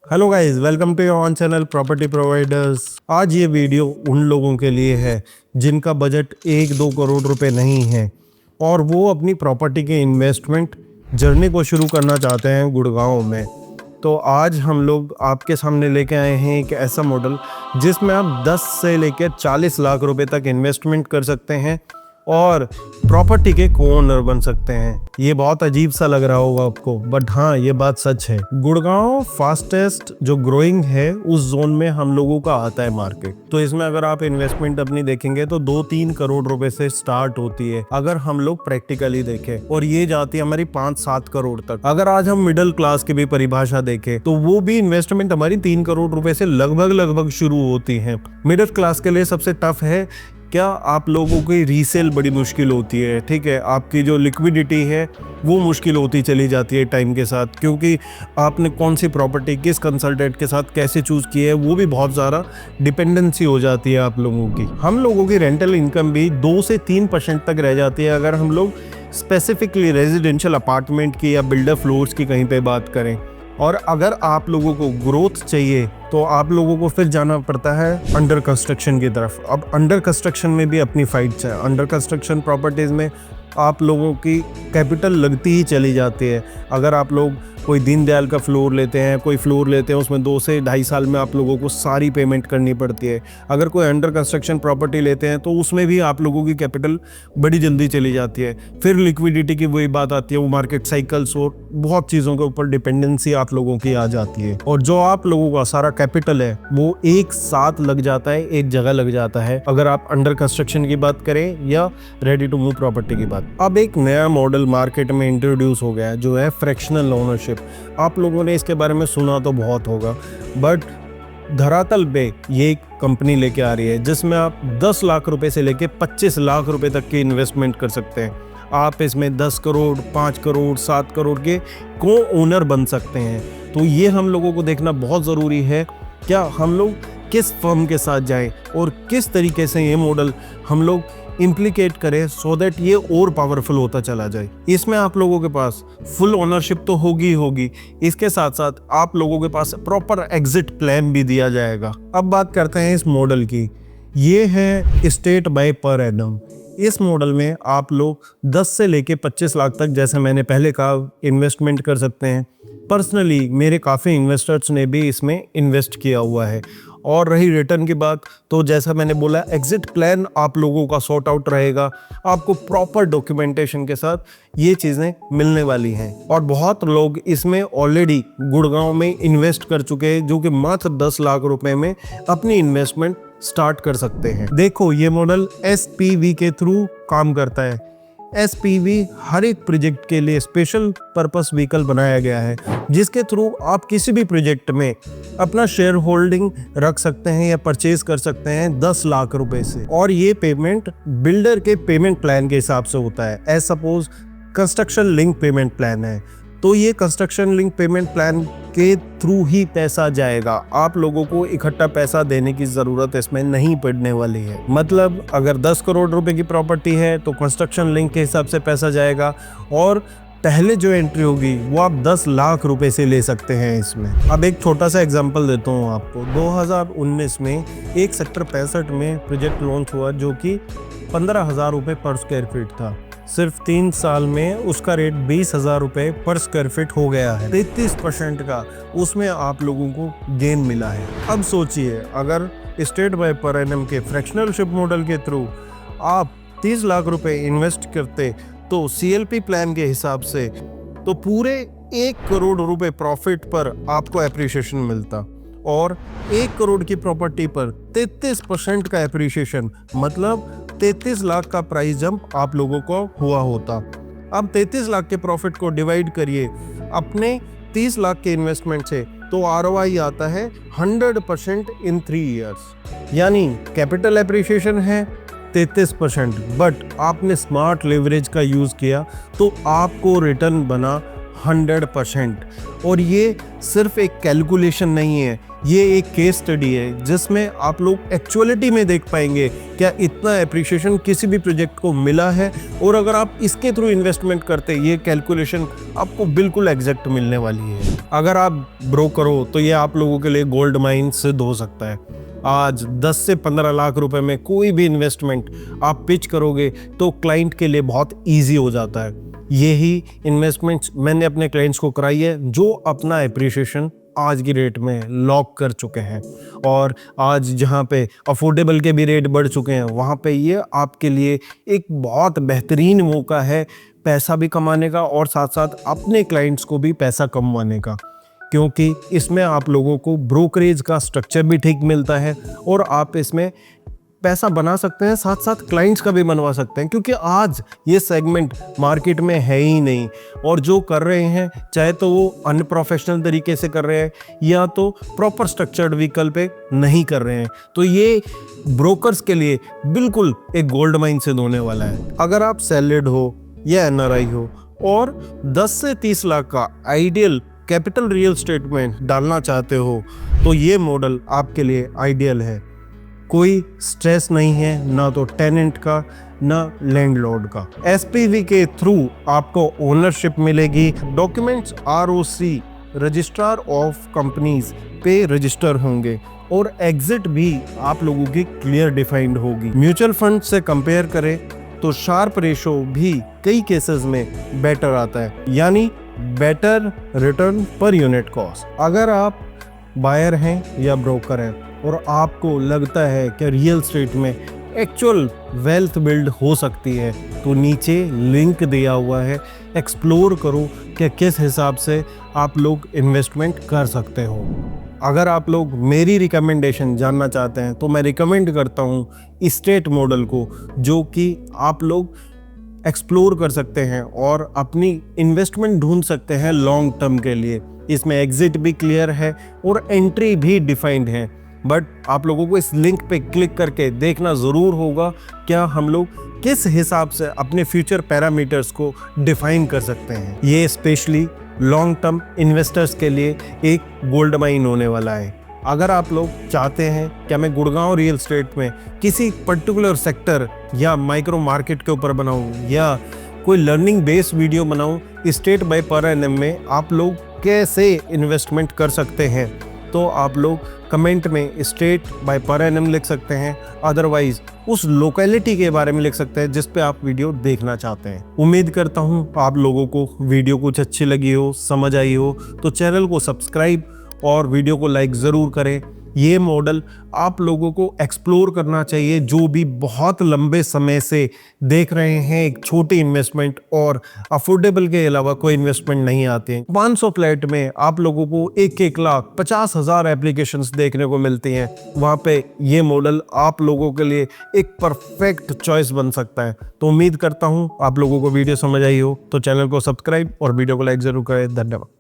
Hello guys, welcome to your own channel property providers. आज ये video उन लोगों के लिए है जिनका बजट 1-2 करोड़ रुपए नहीं है और वो अपनी प्रॉपर्टी के इन्वेस्टमेंट जर्नी को शुरू करना चाहते हैं गुड़गांव में। तो आज हम लोग आपके सामने लेके आए हैं एक ऐसा मॉडल जिसमें आप 10 से लेकर 40 लाख रुपए तक इन्वेस्टमेंट कर सकते हैं और प्रॉपर्टी के को-ओनर बन सकते हैं। ये बहुत अजीब सा लग रहा होगा आपको, बट हाँ, ये बात सच है। गुड़गांव फास्टेस्ट जो ग्रोइंग है उस जोन में हम लोगों का आता है मार्केट। तो इसमें अगर आप इन्वेस्टमेंट अपनी देखेंगे तो 2-3 करोड़ रुपए से स्टार्ट होती है अगर हम लोग प्रैक्टिकली देखें, और ये जाती है हमारी 5-7 करोड़ तक। अगर आज हम मिडिल क्लास की भी परिभाषा देखें तो वो भी इन्वेस्टमेंट हमारी 3 करोड़ रुपए से लगभग शुरू होती है। मिडिल क्लास के लिए सबसे टफ है क्या, आप लोगों की रीसेल बड़ी मुश्किल होती है, ठीक है। आपकी जो लिक्विडिटी है वो मुश्किल होती चली जाती है टाइम के साथ, क्योंकि आपने कौन सी प्रॉपर्टी किस कंसल्टेंट के साथ कैसे चूज़ की है वो भी बहुत ज़्यादा डिपेंडेंसी हो जाती है आप लोगों की। हम लोगों की रेंटल इनकम भी 2 से 3% तक रह जाती है अगर हम लोग स्पेसिफिकली रेजिडेंशियल अपार्टमेंट की या बिल्डर फ्लोर्स की कहीं पे बात करें। और अगर आप लोगों को ग्रोथ चाहिए तो आप लोगों को फिर जाना पड़ता है अंडर कंस्ट्रक्शन की तरफ। अब अंडर कंस्ट्रक्शन में भी अपनी फाइट्स है। अंडर कंस्ट्रक्शन प्रॉपर्टीज़ में आप लोगों की कैपिटल लगती ही चली जाती है। अगर आप लोग कोई दीनदयाल का फ्लोर लेते हैं, कोई फ्लोर लेते हैं, उसमें 2 से ढाई साल में आप लोगों को सारी पेमेंट करनी पड़ती है। अगर कोई अंडर कंस्ट्रक्शन प्रॉपर्टी लेते हैं तो उसमें भी आप लोगों की कैपिटल बड़ी जल्दी चली जाती है। फिर लिक्विडिटी की वही बात आती है, वो मार्केट साइकिल्स और बहुत चीज़ों के ऊपर डिपेंडेंसी आप लोगों की आ जाती है। और जो आप लोगों का सारा कैपिटल है वो एक साथ लग जाता है, एक जगह लग जाता है, अगर आप अंडर कंस्ट्रक्शन की बात करें या रेडी टू मूव प्रॉपर्टी की बात। अब एक नया मॉडल मार्केट में इंट्रोड्यूस हो गया है जो है फ्रैक्शनल ओनरशिप। आप लोगों ने इसके बारे में सुना तो बहुत होगा, बट धरातल पे ये एक कंपनी लेके आ रही है जिसमें आप 10 लाख रुपए से लेके 25 लाख रुपए तक की इन्वेस्टमेंट कर सकते हैं। आप इसमें 10 करोड़, 5 करोड़, 7 करोड़ के को ओनर बन सकते हैं। तो ये हम लोगों को देखना बहुत ज़रूरी है, क्या हम लोग किस फर्म के साथ जाएं और किस तरीके से ये मॉडल हम लोग इम्प्लीकेट करें सो दैट ये और पावरफुल होता चला जाए। इसमें आप लोगों के पास फुल ओनरशिप तो होगी ही होगी, इसके साथ साथ आप लोगों के पास प्रॉपर एग्जिट प्लान भी दिया जाएगा। अब बात करते हैं इस मॉडल की। ये है स्टेट बाय पर एनम। इस मॉडल में आप लोग 10 से लेके 25 लाख तक, जैसे मैंने पहले कहा, इन्वेस्टमेंट कर सकते हैं। पर्सनली मेरे काफ़ी इन्वेस्टर्स ने भी इसमें इन्वेस्ट किया हुआ है। और रही रिटर्न की बात, तो जैसा मैंने बोला, एग्जिट प्लान आप लोगों का सॉर्ट आउट रहेगा। आपको प्रॉपर डॉक्यूमेंटेशन के साथ ये चीज़ें मिलने वाली हैं। और बहुत लोग इसमें ऑलरेडी गुड़गांव में इन्वेस्ट कर चुके हैं जो कि मात्र 10 लाख रुपए में अपनी इन्वेस्टमेंट स्टार्ट कर सकते हैं। देखो, ये मॉडल SPV के थ्रू काम करता है। SPV हर एक प्रोजेक्ट के लिए स्पेशल पर्पस व्हीकल बनाया गया है जिसके थ्रू आप किसी भी प्रोजेक्ट में अपना शेयर होल्डिंग रख सकते हैं या परचेज कर सकते हैं 10 लाख रुपए से। और ये पेमेंट बिल्डर के पेमेंट प्लान के हिसाब से होता है। As suppose construction link payment plan है तो ये कंस्ट्रक्शन लिंक पेमेंट प्लान के थ्रू ही पैसा जाएगा। आप लोगों को इकट्ठा पैसा देने की ज़रूरत इसमें नहीं पड़ने वाली है। मतलब अगर 10 करोड़ रुपए की प्रॉपर्टी है तो कंस्ट्रक्शन लिंक के हिसाब से पैसा जाएगा, और पहले जो एंट्री होगी वो आप 10 लाख रुपए से ले सकते हैं इसमें। अब एक छोटा सा एग्जांपल देता हूँ आपको। 2019 में एक सेक्टर 65 में प्रोजेक्ट लॉन्च हुआ जो कि 15,000 रुपये पर स्क्वायर फीट था। सिर्फ 3 साल में उसका रेट 20,000 रुपये पर स्क्वायर फीट हो गया है। 33% का उसमें आप लोगों को गेन मिला है। अब सोचिए, अगर स्टेट बाय पर एनम के फ्रैक्शनलशिप मॉडल के थ्रू आप 30 लाख रुपए इन्वेस्ट करते तो CLP प्लान के हिसाब से तो पूरे 1 करोड़ रुपए प्रॉफिट पर आपको एप्रिसिएशन मिलता, और 1 करोड़ की प्रॉपर्टी पर 33% का एप्रिसिएशन, मतलब 33 लाख का प्राइस जंप आप लोगों को हुआ होता। अब 33 लाख के प्रॉफिट को डिवाइड करिए अपने 30 लाख के इन्वेस्टमेंट से, तो ROI आता है 100% इन 3 ईयर्स। यानी कैपिटल एप्रिसिएशन है 33%, बट आपने स्मार्ट लेवरेज का यूज़ किया तो आपको रिटर्न बना 100%। और ये सिर्फ एक कैलकुलेशन नहीं है, ये एक केस स्टडी है जिसमें आप लोग एक्चुअलिटी में देख पाएंगे क्या इतना एप्रिसिएशन किसी भी प्रोजेक्ट को मिला है, और अगर आप इसके थ्रू इन्वेस्टमेंट करते ये कैलकुलेशन आपको बिल्कुल एग्जैक्ट मिलने वाली है। अगर आप ब्रोकर हो तो ये आप लोगों के लिए गोल्ड माइन सिद्ध हो सकता है। आज 10 से 15 लाख रुपए में कोई भी इन्वेस्टमेंट आप पिच करोगे तो क्लाइंट के लिए बहुत ईजी हो जाता है। यही इन्वेस्टमेंट्स मैंने अपने क्लाइंट्स को कराई है जो अपना एप्रिसिएशन आज की रेट में लॉक कर चुके हैं। और आज जहाँ पे अफोर्डेबल के भी रेट बढ़ चुके हैं वहाँ पे ये आपके लिए एक बहुत बेहतरीन मौका है पैसा भी कमाने का और साथ साथ अपने क्लाइंट्स को भी पैसा कमवाने का, क्योंकि इसमें आप लोगों को ब्रोकरेज का स्ट्रक्चर भी ठीक मिलता है और आप इसमें पैसा बना सकते हैं, साथ साथ क्लाइंट्स का भी बनवा सकते हैं, क्योंकि आज ये सेगमेंट मार्केट में है ही नहीं। और जो कर रहे हैं चाहे तो वो अनप्रोफेशनल तरीके से कर रहे हैं या तो प्रॉपर स्ट्रक्चर्ड व्हीकल पे नहीं कर रहे हैं, तो ये ब्रोकर्स के लिए बिल्कुल एक गोल्ड माइन से होने वाला है। अगर आप सैलरीड हो या एनआरआई हो और 10 से 30 लाख का आइडियल कैपिटल रियल एस्टेट में डालना चाहते हो तो ये मॉडल आपके लिए आइडियल है। कोई स्ट्रेस नहीं है, ना तो टेनेंट का ना लैंडलॉर्ड का। एसपीवी के थ्रू आपको ओनरशिप मिलेगी, documents ROC registrar of companies पे रजिस्टर होंगे और एग्जिट भी आप लोगों की क्लियर डिफाइंड होगी। म्यूचुअल फंड से कंपेयर करें तो शार्प रेशो भी कई केसेस में बेटर आता है, यानी better return per unit cost. अगर आप बायर हैं या ब्रोकर हैं और आपको लगता है कि रियल एस्टेट में एक्चुअल वेल्थ बिल्ड हो सकती है तो नीचे लिंक दिया हुआ है, एक्सप्लोर करो कि किस हिसाब से आप लोग इन्वेस्टमेंट कर सकते हो। अगर आप लोग मेरी रिकमेंडेशन जानना चाहते हैं तो मैं रिकमेंड करता हूँ स्टेट मॉडल को, जो कि आप लोग एक्सप्लोर कर सकते हैं और अपनी इन्वेस्टमेंट ढूंढ सकते हैं लॉन्ग टर्म के लिए। इसमें एग्जिट भी क्लियर है और एंट्री भी डिफाइंड है, बट आप लोगों को इस लिंक पे क्लिक करके देखना ज़रूर होगा क्या हम लोग किस हिसाब से अपने फ्यूचर पैरामीटर्स को डिफाइन कर सकते हैं। ये स्पेशली लॉन्ग टर्म इन्वेस्टर्स के लिए एक गोल्ड माइन होने वाला है। अगर आप लोग चाहते हैं कि मैं गुड़गांव रियल एस्टेट में किसी पर्टिकुलर सेक्टर या माइक्रो मार्केट के ऊपर बनाऊं या कोई लर्निंग बेस्ड वीडियो बनाऊं स्टेट बाय पर एनएम में आप लोग कैसे इन्वेस्टमेंट कर सकते हैं, तो आप लोग कमेंट में स्टेट बाय पर एनएम लिख सकते हैं, अदरवाइज उस लोकेलिटी के बारे में लिख सकते हैं जिस पे आप वीडियो देखना चाहते हैं। उम्मीद करता हूं आप लोगों को वीडियो कुछ अच्छी लगी हो, समझ आई हो, तो चैनल को सब्सक्राइब और वीडियो को लाइक ज़रूर करें। ये मॉडल आप लोगों को एक्सप्लोर करना चाहिए जो भी बहुत लंबे समय से देख रहे हैं एक छोटी इन्वेस्टमेंट और अफोर्डेबल के अलावा कोई इन्वेस्टमेंट नहीं आते हैं। 500 फ्लैट में आप लोगों को 1,50,000 एप्लीकेशंस देखने को मिलती हैं। वहाँ पे ये मॉडल आप लोगों के लिए एक परफेक्ट चॉइस बन सकता है। तो उम्मीद करता हूँ आप लोगों को वीडियो समझ आई हो, तो चैनल को सब्सक्राइब और वीडियो को लाइक ज़रूर करें। धन्यवाद।